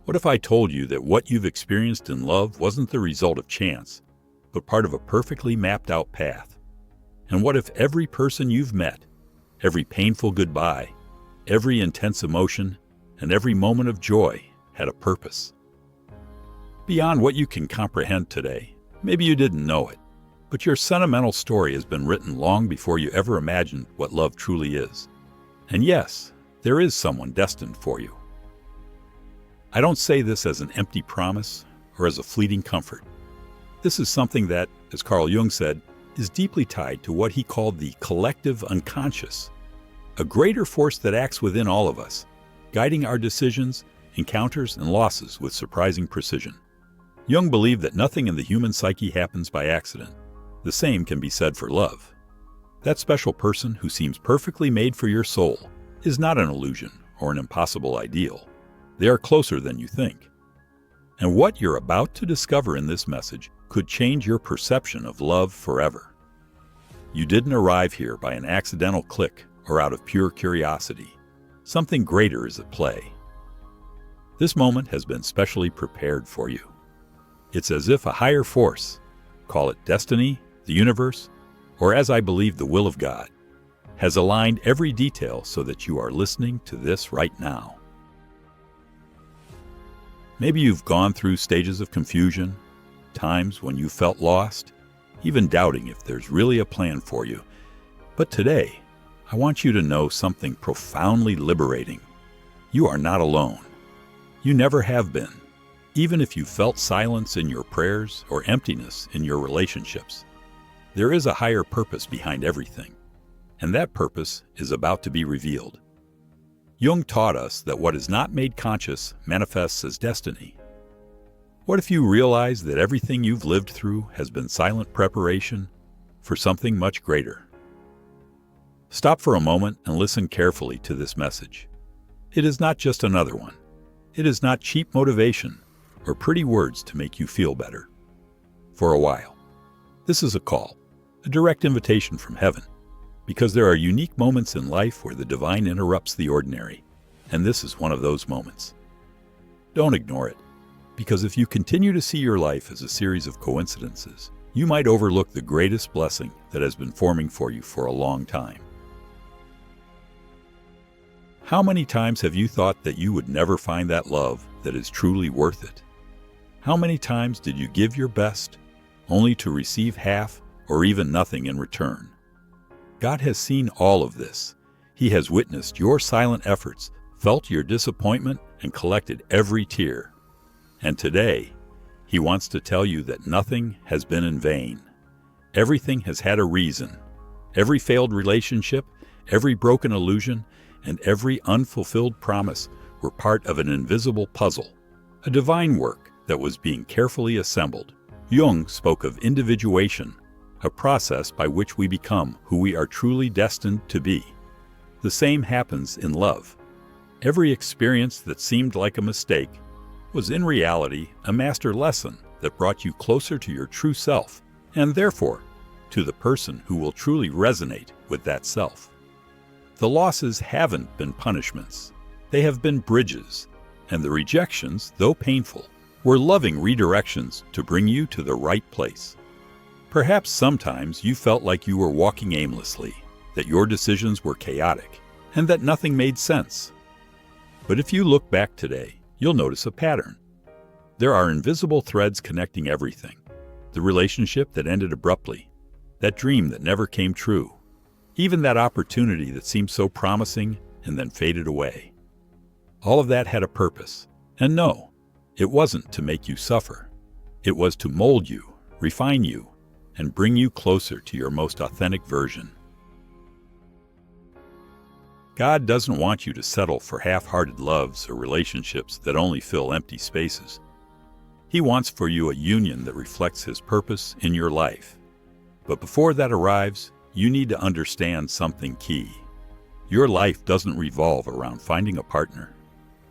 What if I told you that what you've experienced in love wasn't the result of chance, but part of a perfectly mapped out path? And what if every person you've met, every painful goodbye, every intense emotion, and every moment of joy had a purpose? Beyond what you can comprehend today, maybe you didn't know it, but your sentimental story has been written long before you ever imagined what love truly is. And yes, there is someone destined for you. I don't say this as an empty promise or as a fleeting comfort. This is something that, as Carl Jung said, is deeply tied to what he called the collective unconscious, a greater force that acts within all of us, guiding our decisions, encounters, and losses with surprising precision. Jung believed that nothing in the human psyche happens by accident. The same can be said for love. That special person who seems perfectly made for your soul is not an illusion or an impossible ideal. They are closer than you think. And what you're about to discover in this message could change your perception of love forever. You didn't arrive here by an accidental click or out of pure curiosity. Something greater is at play. This moment has been specially prepared for you. It's as if a higher force, call it destiny, the universe, or as I believe the will of God, has aligned every detail so that you are listening to this right now. Maybe you've gone through stages of confusion, times when you felt lost, even doubting if there's really a plan for you. But today, I want you to know something profoundly liberating. You are not alone. You never have been, even if you felt silence in your prayers or emptiness in your relationships. There is a higher purpose behind everything, and that purpose is about to be revealed. Jung taught us that what is not made conscious manifests as destiny. What if you realize that everything you've lived through has been silent preparation for something much greater? Stop for a moment and listen carefully to this message. It is not just another one. It is not cheap motivation or pretty words to make you feel better. For a while, this is a call, a direct invitation from heaven. Because there are unique moments in life where the divine interrupts the ordinary, and this is one of those moments. Don't ignore it, because if you continue to see your life as a series of coincidences, you might overlook the greatest blessing that has been forming for you for a long time. How many times have you thought that you would never find that love that is truly worth it? How many times did you give your best, only to receive half or even nothing in return? God has seen all of this. He has witnessed your silent efforts, felt your disappointment, and collected every tear. And today, He wants to tell you that nothing has been in vain. Everything has had a reason. Every failed relationship, every broken illusion, and every unfulfilled promise were part of an invisible puzzle, a divine work that was being carefully assembled. Jung spoke of individuation, a process by which we become who we are truly destined to be. The same happens in love. Every experience that seemed like a mistake was in reality a master lesson that brought you closer to your true self, and therefore to the person who will truly resonate with that self. The losses haven't been punishments. They have been bridges, and the rejections, though painful, were loving redirections to bring you to the right place. Perhaps sometimes you felt like you were walking aimlessly, that your decisions were chaotic, and that nothing made sense. But if you look back today, you'll notice a pattern. There are invisible threads connecting everything. The relationship that ended abruptly, that dream that never came true, even that opportunity that seemed so promising and then faded away. All of that had a purpose. And no, it wasn't to make you suffer. It was to mold you, refine you, and bring you closer to your most authentic version. God doesn't want you to settle for half-hearted loves or relationships that only fill empty spaces. He wants for you a union that reflects His purpose in your life. But before that arrives, you need to understand something key. Your life doesn't revolve around finding a partner.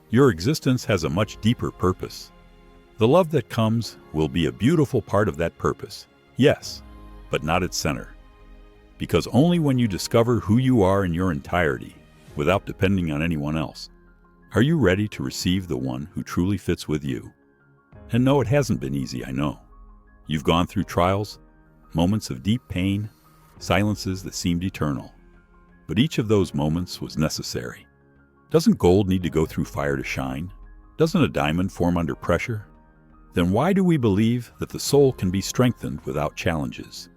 Your existence has a much deeper purpose. The love that comes will be a beautiful part of that purpose. Yes, but not its center. Because only when you discover who you are in your entirety, without depending on anyone else, Are you ready to receive the one who truly fits with you? And no, it hasn't been easy, I know. You've gone through trials, moments of deep pain, silences that seemed eternal. But each of those moments was necessary. Doesn't gold need to go through fire to shine? Doesn't a diamond form under pressure? Then why do we believe that the soul can be strengthened without challenges?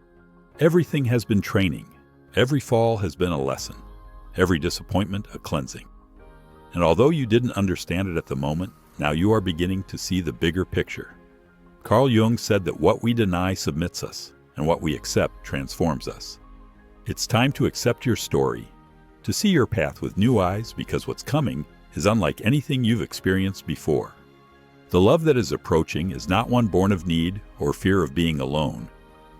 Everything has been training. Every fall has been a lesson. Every disappointment a cleansing. And although you didn't understand it at the moment, now you are beginning to see the bigger picture. Carl Jung said that what we deny submits us, and what we accept transforms us. It's time to accept your story, to see your path with new eyes, because what's coming is unlike anything you've experienced before. The love that is approaching is not one born of need or fear of being alone,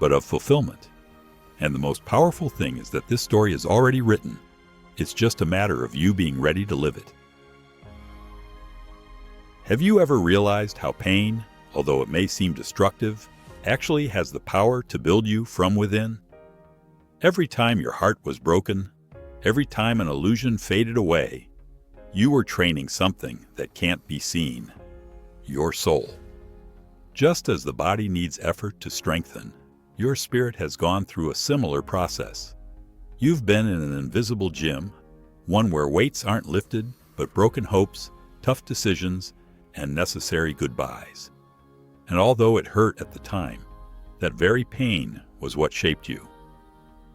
but of fulfillment. And the most powerful thing is that this story is already written. It's just a matter of you being ready to live it. Have you ever realized how pain, although it may seem destructive, actually has the power to build you from within? Every time your heart was broken, every time an illusion faded away, you were training something that can't be seen, your soul. Just as the body needs effort to strengthen, your spirit has gone through a similar process. You've been in an invisible gym, one where weights aren't lifted, but broken hopes, tough decisions, and necessary goodbyes. And although it hurt at the time, that very pain was what shaped you.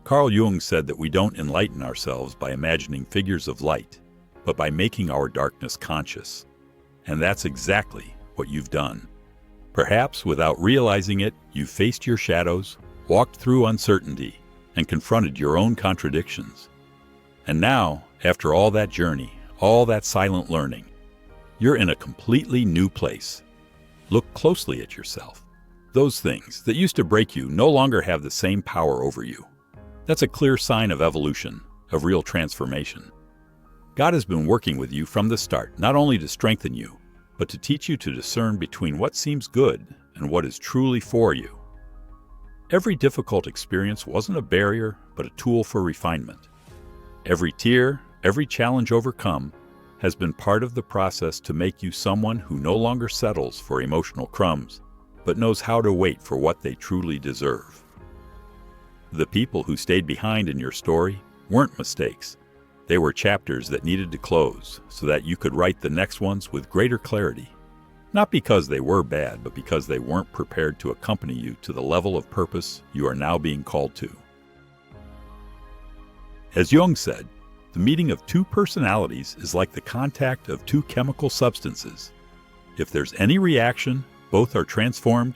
Carl Jung said that we don't enlighten ourselves by imagining figures of light, but by making our darkness conscious. And that's exactly what you've done. Perhaps without realizing it, you've faced your shadows, walked through uncertainty, and confronted your own contradictions. And now, after all that journey, all that silent learning, you're in a completely new place. Look closely at yourself. Those things that used to break you no longer have the same power over you. That's a clear sign of evolution, of real transformation. God has been working with you from the start, not only to strengthen you, but to teach you to discern between what seems good and what is truly for you. Every difficult experience wasn't a barrier, but a tool for refinement. Every tear, every challenge overcome, has been part of the process to make you someone who no longer settles for emotional crumbs, but knows how to wait for what they truly deserve. The people who stayed behind in your story weren't mistakes. They were chapters that needed to close so that you could write the next ones with greater clarity. Not because they were bad, but because they weren't prepared to accompany you to the level of purpose you are now being called to. As Jung said, the meeting of two personalities is like the contact of two chemical substances. If there's any reaction, both are transformed,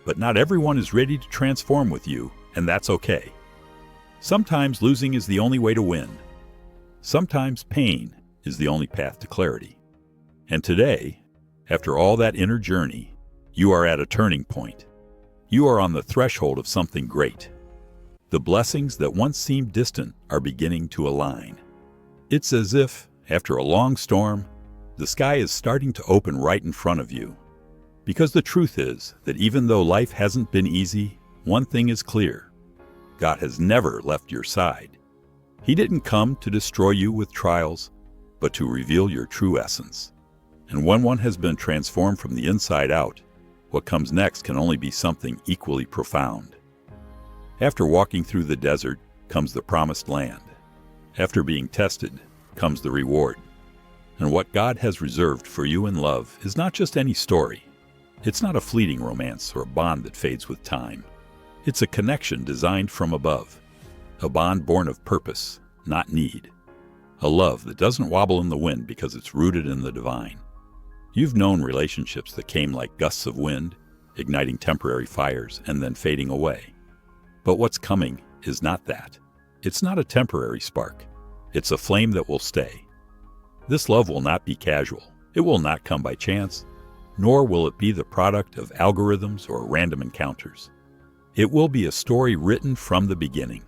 but not everyone is ready to transform with you, and that's okay. Sometimes losing is the only way to win. Sometimes pain is the only path to clarity. And today, after all that inner journey, you are at a turning point. You are on the threshold of something great. The blessings that once seemed distant are beginning to align. It's as if, after a long storm, the sky is starting to open right in front of you. Because the truth is that even though life hasn't been easy, one thing is clear. God has never left your side. He didn't come to destroy you with trials, but to reveal your true essence. And when one has been transformed from the inside out, what comes next can only be something equally profound. After walking through the desert comes the promised land. After being tested comes the reward. And what God has reserved for you in love is not just any story. It's not a fleeting romance or a bond that fades with time. It's a connection designed from above. A bond born of purpose, not need. A love that doesn't wobble in the wind because it's rooted in the divine. You've known relationships that came like gusts of wind, igniting temporary fires and then fading away. But what's coming is not that. It's not a temporary spark. It's a flame that will stay. This love will not be casual. It will not come by chance, nor will it be the product of algorithms or random encounters. It will be a story written from the beginning.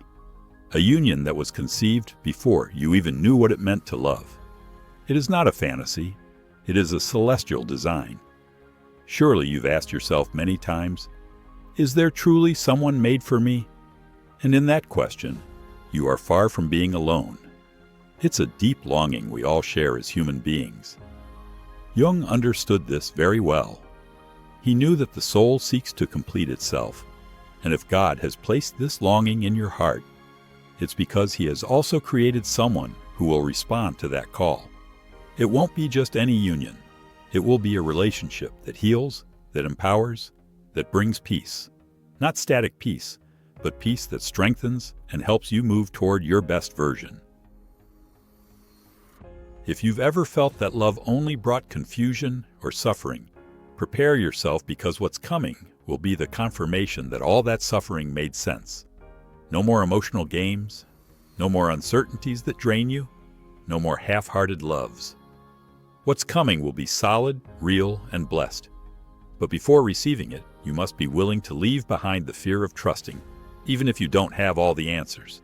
A union that was conceived before you even knew what it meant to love. It is not a fantasy. It is a celestial design. Surely you've asked yourself many times, is there truly someone made for me? And in that question, you are far from being alone. It's a deep longing we all share as human beings, Jung understood this very well. He knew that the soul seeks to complete itself, and if God has placed this longing in your heart, it's because He has also created someone who will respond to that call. It won't be just any union. It will be a relationship that heals, that empowers, that brings peace. Not static peace, but peace that strengthens and helps you move toward your best version. If you've ever felt that love only brought confusion or suffering, prepare yourself, because what's coming will be the confirmation that all that suffering made sense. No more emotional games, no more uncertainties that drain you, no more half-hearted loves. What's coming will be solid, real, and blessed. But before receiving it, you must be willing to leave behind the fear of trusting, even if you don't have all the answers.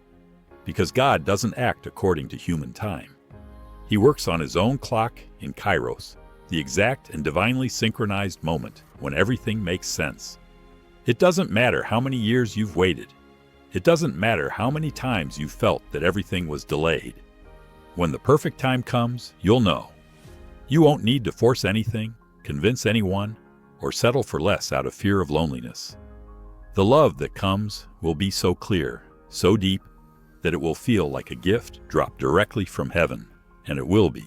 Because God doesn't act according to human time. He works on His own clock in Kairos, the exact and divinely synchronized moment when everything makes sense. It doesn't matter how many years you've waited. It doesn't matter how many times you felt that everything was delayed. When the perfect time comes, you'll know. You won't need to force anything, convince anyone, or settle for less out of fear of loneliness. The love that comes will be so clear, so deep, that it will feel like a gift dropped directly from heaven. And it will be.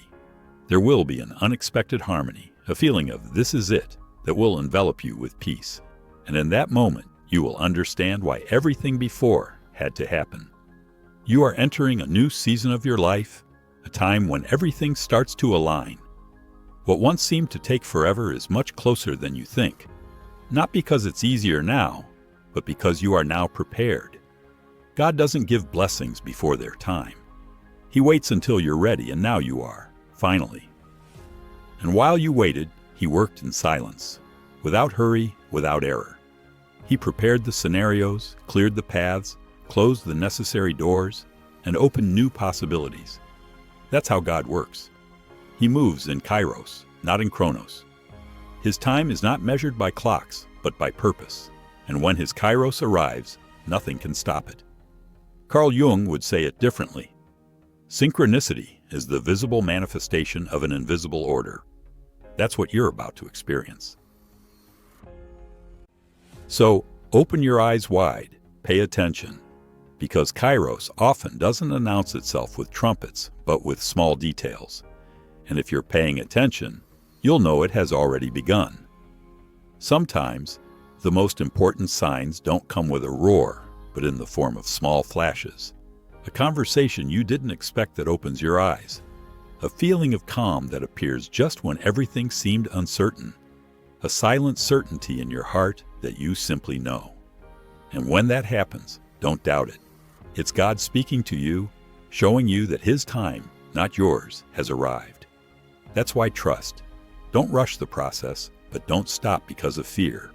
There will be an unexpected harmony, a feeling of "this is it," that will envelop you with peace. And in that moment, you will understand why everything before had to happen. You are entering a new season of your life, a time when everything starts to align. What once seemed to take forever is much closer than you think. Not because it's easier now, but because you are now prepared. God doesn't give blessings before their time. He waits until you're ready, and now you are, finally. And while you waited, He worked in silence, without hurry, without error. He prepared the scenarios, cleared the paths, closed the necessary doors, and opened new possibilities. That's how God works. He moves in Kairos, not in Chronos. His time is not measured by clocks, but by purpose. And when His Kairos arrives, nothing can stop it. Carl Jung would say it differently. Synchronicity is the visible manifestation of an invisible order. That's what you're about to experience. So, open your eyes wide, pay attention, because Kairos often doesn't announce itself with trumpets, but with small details. And if you're paying attention, you'll know it has already begun. Sometimes, the most important signs don't come with a roar, but in the form of small flashes. A conversation you didn't expect that opens your eyes. A feeling of calm that appears just when everything seemed uncertain. A silent certainty in your heart that you simply know. And when that happens, don't doubt it. It's God speaking to you, showing you that His time, not yours, has arrived. That's why trust. Don't rush the process, but don't stop because of fear.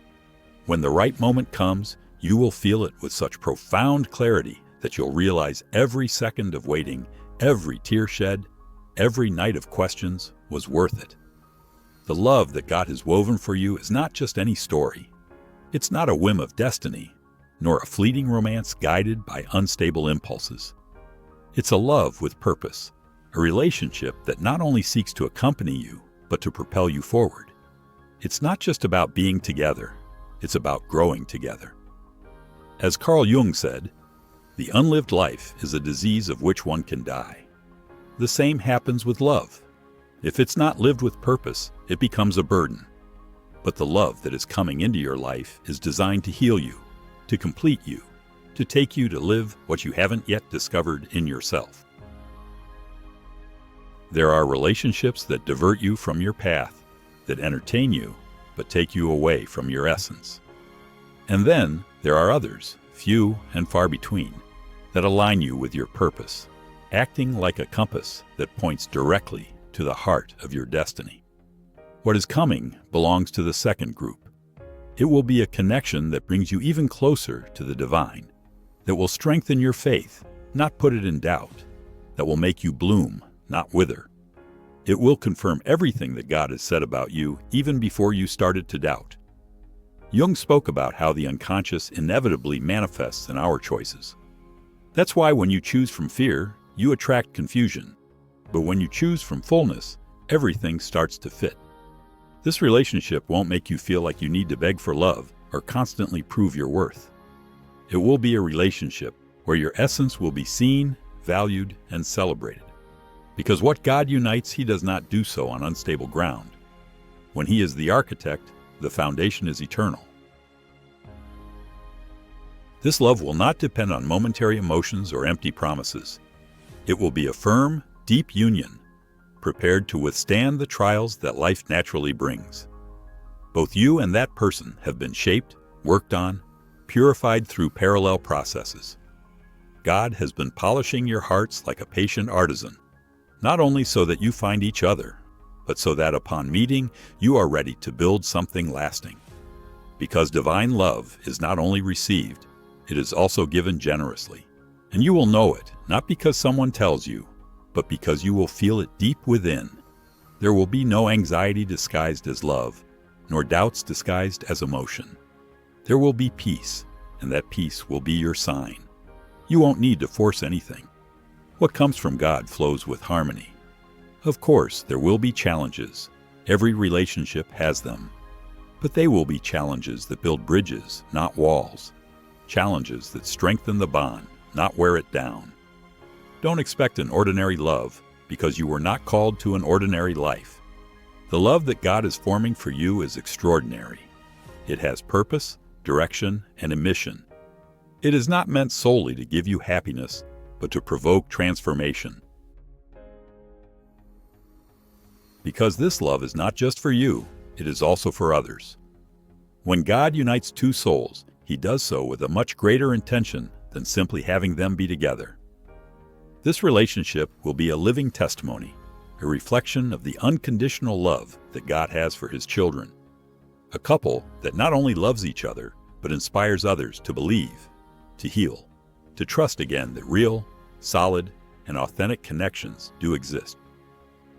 When the right moment comes, you will feel it with such profound clarity that you'll realize every second of waiting, every tear shed, every night of questions was worth it. The love that God has woven for you is not just any story. It's not a whim of destiny, nor a fleeting romance guided by unstable impulses. It's a love with purpose, a relationship that not only seeks to accompany you, but to propel you forward. It's not just about being together, it's about growing together. As Carl Jung said, the unlived life is a disease of which one can die. The same happens with love. If it's not lived with purpose, it becomes a burden. But the love that is coming into your life is designed to heal you, to complete you, to take you to live what you haven't yet discovered in yourself. There are relationships that divert you from your path, that entertain you, but take you away from your essence. And then there are others, few and far between, that align you with your purpose, acting like a compass that points directly to the heart of your destiny. What is coming belongs to the second group. It will be a connection that brings you even closer to the divine, that will strengthen your faith, not put it in doubt, that will make you bloom, not wither. It will confirm everything that God has said about you even before you started to doubt. Jung spoke about how the unconscious inevitably manifests in our choices. That's why when you choose from fear, you attract confusion. But when you choose from fullness, everything starts to fit. This relationship won't make you feel like you need to beg for love or constantly prove your worth. It will be a relationship where your essence will be seen, valued, and celebrated. Because what God unites, He does not do so on unstable ground. When He is the architect, the foundation is eternal. This love will not depend on momentary emotions or empty promises. It will be a firm, deep union, prepared to withstand the trials that life naturally brings. Both you and that person have been shaped, worked on, purified through parallel processes. God has been polishing your hearts like a patient artisan, not only so that you find each other, but so that upon meeting, you are ready to build something lasting. Because divine love is not only received, it is also given generously. And you will know it, not because someone tells you, but because you will feel it deep within. There will be no anxiety disguised as love, nor doubts disguised as emotion. There will be peace, and that peace will be your sign. You won't need to force anything. What comes from God flows with harmony. Of course, there will be challenges. Every relationship has them. But they will be challenges that build bridges, not walls. Challenges that strengthen the bond, not wear it down. Don't expect an ordinary love, because you were not called to an ordinary life. The love that God is forming for you is extraordinary. It has purpose, direction, and a mission. It is not meant solely to give you happiness, but to provoke transformation. Because this love is not just for you, it is also for others. When God unites two souls, He does so with a much greater intention than simply having them be together. This relationship will be a living testimony, a reflection of the unconditional love that God has for His children. A couple that not only loves each other, but inspires others to believe, to heal, to trust again that real, solid, and authentic connections do exist.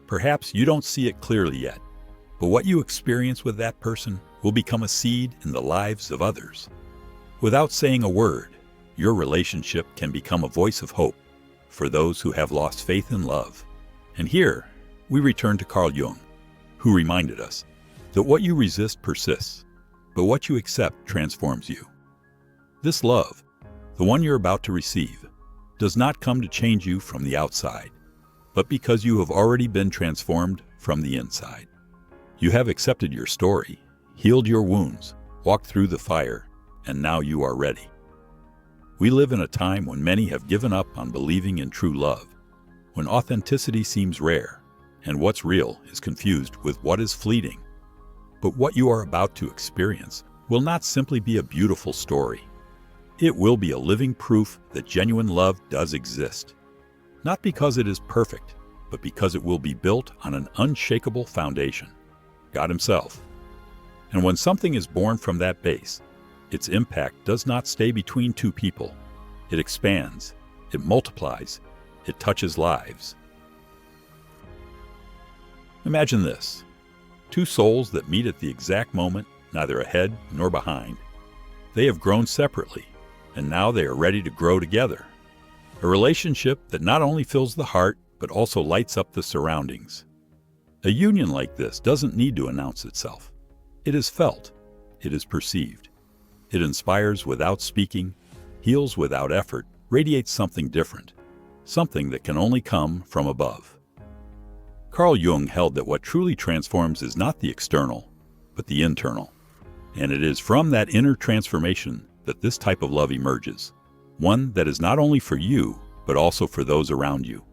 Perhaps you don't see it clearly yet, but what you experience with that person will become a seed in the lives of others. Without saying a word, your relationship can become a voice of hope for those who have lost faith in love. And here, we return to Carl Jung, who reminded us that what you resist persists, but what you accept transforms you. This love, the one you're about to receive, does not come to change you from the outside, but because you have already been transformed from the inside. You have accepted your story, healed your wounds, walked through the fire, and now you are ready. We live in a time when many have given up on believing in true love, when authenticity seems rare, and what's real is confused with what is fleeting. But what you are about to experience will not simply be a beautiful story. It will be a living proof that genuine love does exist. Not because it is perfect, but because it will be built on an unshakable foundation, God Himself. And when something is born from that base, its impact does not stay between two people. It expands, it multiplies, it touches lives. Imagine this: two souls that meet at the exact moment, neither ahead nor behind. They have grown separately, and now they are ready to grow together. A relationship that not only fills the heart, but also lights up the surroundings. A union like this doesn't need to announce itself. It is felt. It is perceived. It inspires without speaking, heals without effort, radiates something different, something that can only come from above. Carl Jung held that what truly transforms is not the external, but the internal. And it is from that inner transformation that this type of love emerges, one that is not only for you, but also for those around you.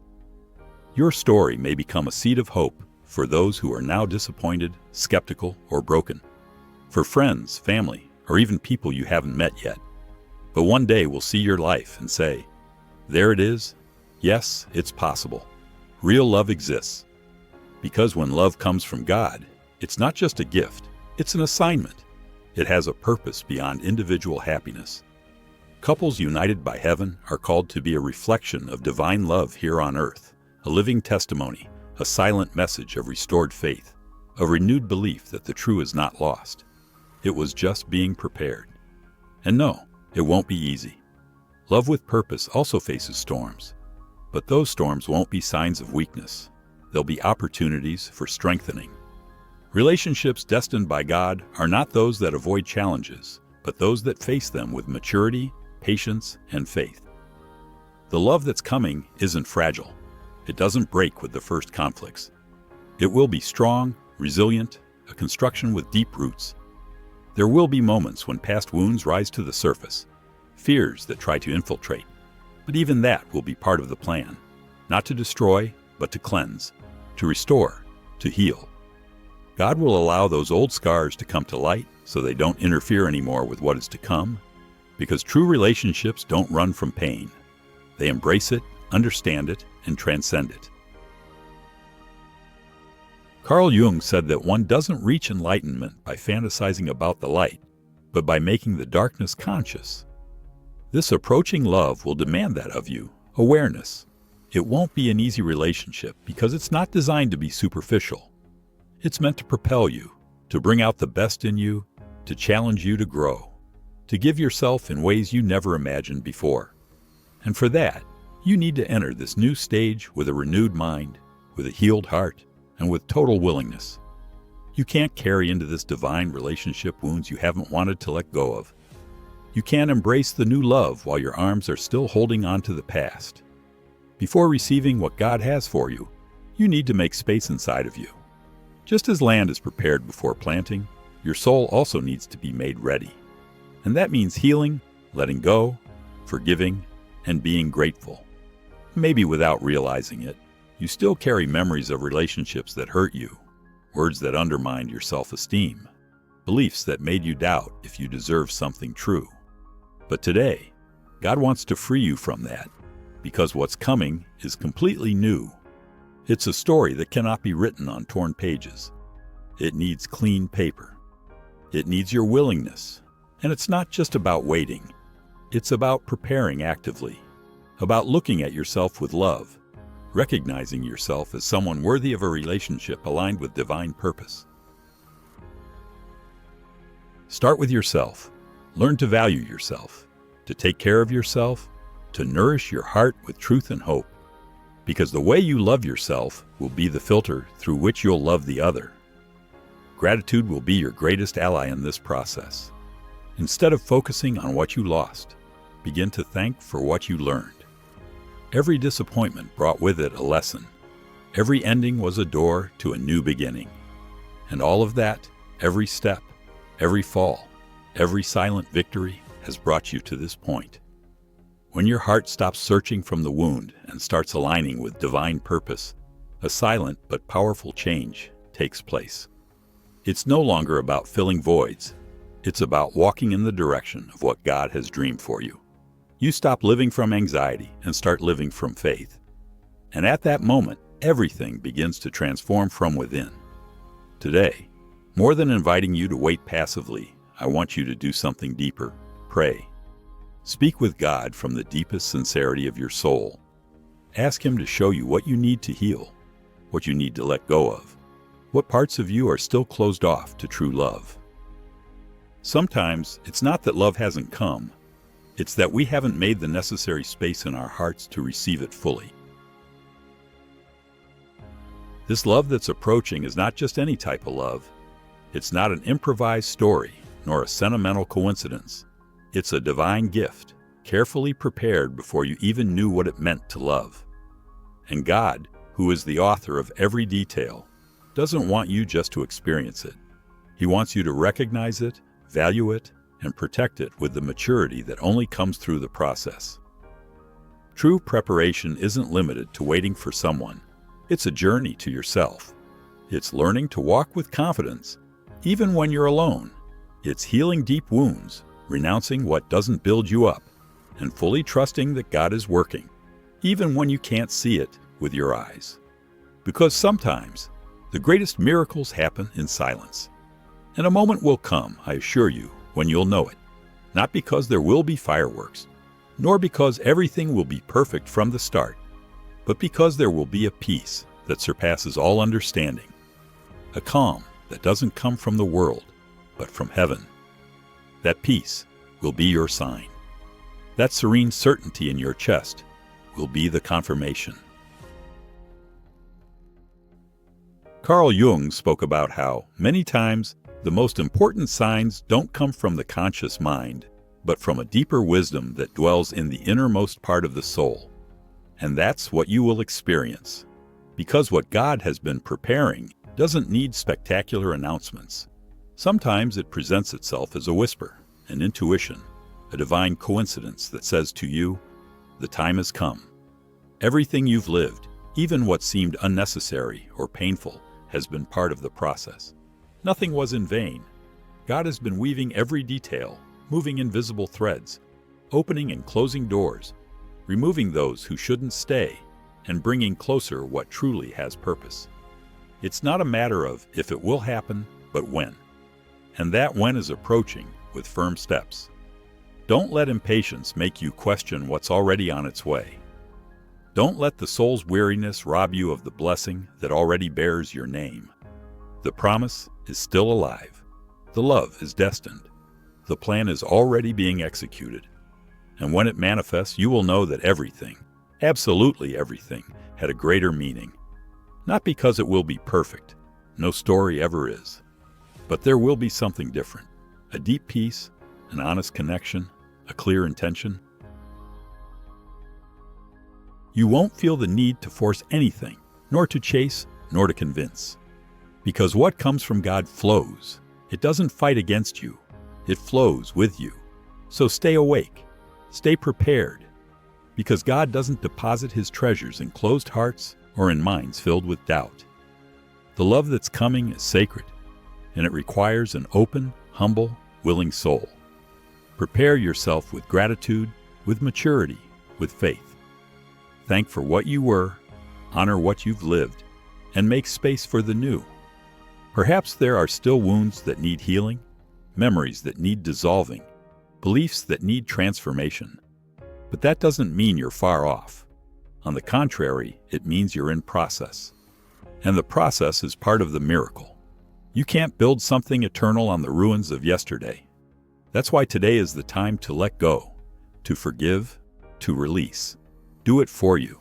Your story may become a seed of hope for those who are now disappointed, skeptical, or broken, for friends, family, or even people you haven't met yet. But one day will see your life and say, there it is. Yes, it's possible. Real love exists. Because when love comes from God, it's not just a gift, it's an assignment. It has a purpose beyond individual happiness. Couples united by heaven are called to be a reflection of divine love here on earth, a living testimony, a silent message of restored faith, a renewed belief that the true is not lost. It was just being prepared. And no, it won't be easy. Love with purpose also faces storms, but those storms won't be signs of weakness. They'll be opportunities for strengthening. Relationships destined by God are not those that avoid challenges, but those that face them with maturity, patience, and faith. The love that's coming isn't fragile. It doesn't break with the first conflicts. It will be strong, resilient, a construction with deep roots. There will be moments when past wounds rise to the surface, fears that try to infiltrate. But even that will be part of the plan, not to destroy, but to cleanse, to restore, to heal. God will allow those old scars to come to light so they don't interfere anymore with what is to come, because true relationships don't run from pain. They embrace it, understand it, and transcend it. Carl Jung said that one doesn't reach enlightenment by fantasizing about the light, but by making the darkness conscious. This approaching love will demand that of you, awareness. It won't be an easy relationship because it's not designed to be superficial. It's meant to propel you, to bring out the best in you, to challenge you to grow, to give yourself in ways you never imagined before. And for that, you need to enter this new stage with a renewed mind, with a healed heart, and with total willingness. You can't carry into this divine relationship wounds you haven't wanted to let go of. You can't embrace the new love while your arms are still holding on to the past. Before receiving what God has for you, you need to make space inside of you. Just as land is prepared before planting, your soul also needs to be made ready. And that means healing, letting go, forgiving, and being grateful. Maybe without realizing it, you still carry memories of relationships that hurt you, words that undermined your self-esteem, beliefs that made you doubt if you deserve something true. But today, God wants to free you from that, because what's coming is completely new. It's a story that cannot be written on torn pages. It needs clean paper. It needs your willingness. And it's not just about waiting. It's about preparing actively, about looking at yourself with love, recognizing yourself as someone worthy of a relationship aligned with divine purpose. Start with yourself. Learn to value yourself, to take care of yourself, to nourish your heart with truth and hope. Because the way you love yourself will be the filter through which you'll love the other. Gratitude will be your greatest ally in this process. Instead of focusing on what you lost, begin to thank for what you learned. Every disappointment brought with it a lesson. Every ending was a door to a new beginning. And all of that, every step, every fall, every silent victory has brought you to this point. When your heart stops searching from the wound and starts aligning with divine purpose, a silent but powerful change takes place. It's no longer about filling voids. It's about walking in the direction of what God has dreamed for you. You stop living from anxiety and start living from faith. And at that moment, everything begins to transform from within. Today, more than inviting you to wait passively, I want you to do something deeper. Pray. Speak with God from the deepest sincerity of your soul. Ask Him to show you what you need to heal, what you need to let go of, what parts of you are still closed off to true love. Sometimes it's not that love hasn't come, it's that we haven't made the necessary space in our hearts to receive it fully. This love that's approaching is not just any type of love. It's not an improvised story, nor a sentimental coincidence. It's a divine gift, carefully prepared before you even knew what it meant to love. And God, who is the author of every detail, doesn't want you just to experience it. He wants you to recognize it, value it, and protect it with the maturity that only comes through the process. True preparation isn't limited to waiting for someone. It's a journey to yourself. It's learning to walk with confidence, even when you're alone. It's healing deep wounds, renouncing what doesn't build you up, and fully trusting that God is working, even when you can't see it with your eyes. Because sometimes, the greatest miracles happen in silence. And a moment will come, I assure you, when you'll know it. Not because there will be fireworks, nor because everything will be perfect from the start, but because there will be a peace that surpasses all understanding. A calm that doesn't come from the world, but from heaven. That peace will be your sign. That serene certainty in your chest will be the confirmation. Carl Jung spoke about how, many times, the most important signs don't come from the conscious mind, but from a deeper wisdom that dwells in the innermost part of the soul. And that's what you will experience. Because what God has been preparing doesn't need spectacular announcements. Sometimes it presents itself as a whisper, an intuition, a divine coincidence that says to you, the time has come. Everything you've lived, even what seemed unnecessary or painful, has been part of the process. Nothing was in vain. God has been weaving every detail, moving invisible threads, opening and closing doors, removing those who shouldn't stay, and bringing closer what truly has purpose. It's not a matter of if it will happen, but when. And that when is approaching with firm steps. Don't let impatience make you question what's already on its way. Don't let the soul's weariness rob you of the blessing that already bears your name. The promise is still alive. The love is destined. The plan is already being executed. And when it manifests, you will know that everything, absolutely everything, had a greater meaning. Not because it will be perfect. No story ever is. But there will be something different. A deep peace, an honest connection, a clear intention. You won't feel the need to force anything, nor to chase, nor to convince. Because what comes from God flows. It doesn't fight against you. It flows with you. So stay awake. Stay prepared. Because God doesn't deposit His treasures in closed hearts or in minds filled with doubt. The love that's coming is sacred, and it requires an open, humble, willing soul. Prepare yourself with gratitude, with maturity, with faith. Thank for what you were, honor what you've lived, and make space for the new. Perhaps there are still wounds that need healing, memories that need dissolving, beliefs that need transformation. But that doesn't mean you're far off. On the contrary, it means you're in process. And the process is part of the miracle. You can't build something eternal on the ruins of yesterday. That's why today is the time to let go, to forgive, to release. Do it for you,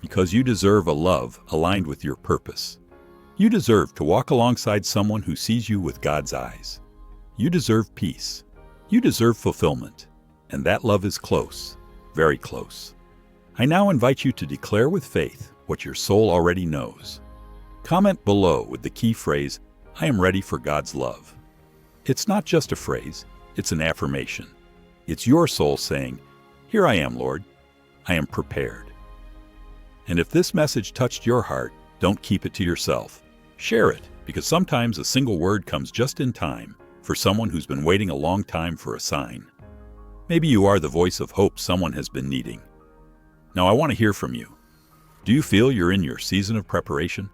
because you deserve a love aligned with your purpose. You deserve to walk alongside someone who sees you with God's eyes. You deserve peace. You deserve fulfillment. And that love is close, very close. I now invite you to declare with faith what your soul already knows. Comment below with the key phrase, I am ready for God's love. It's not just a phrase, it's an affirmation. It's your soul saying, here I am, Lord. I am prepared. And if this message touched your heart, don't keep it to yourself. Share it, because sometimes a single word comes just in time for someone who's been waiting a long time for a sign. Maybe you are the voice of hope someone has been needing. Now I want to hear from you. Do you feel you're in your season of preparation?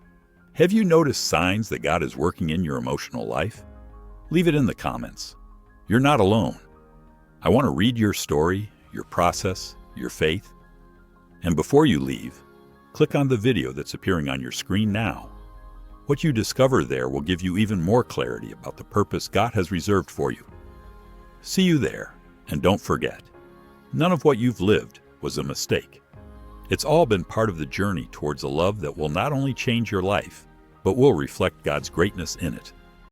Have you noticed signs that God is working in your emotional life? Leave it in the comments. You're not alone. I want to read your story, your process, your faith. And before you leave, click on the video that's appearing on your screen now. What you discover there will give you even more clarity about the purpose God has reserved for you. See you there, and don't forget, none of what you've lived was a mistake. It's all been part of the journey towards a love that will not only change your life, but will reflect God's greatness in it.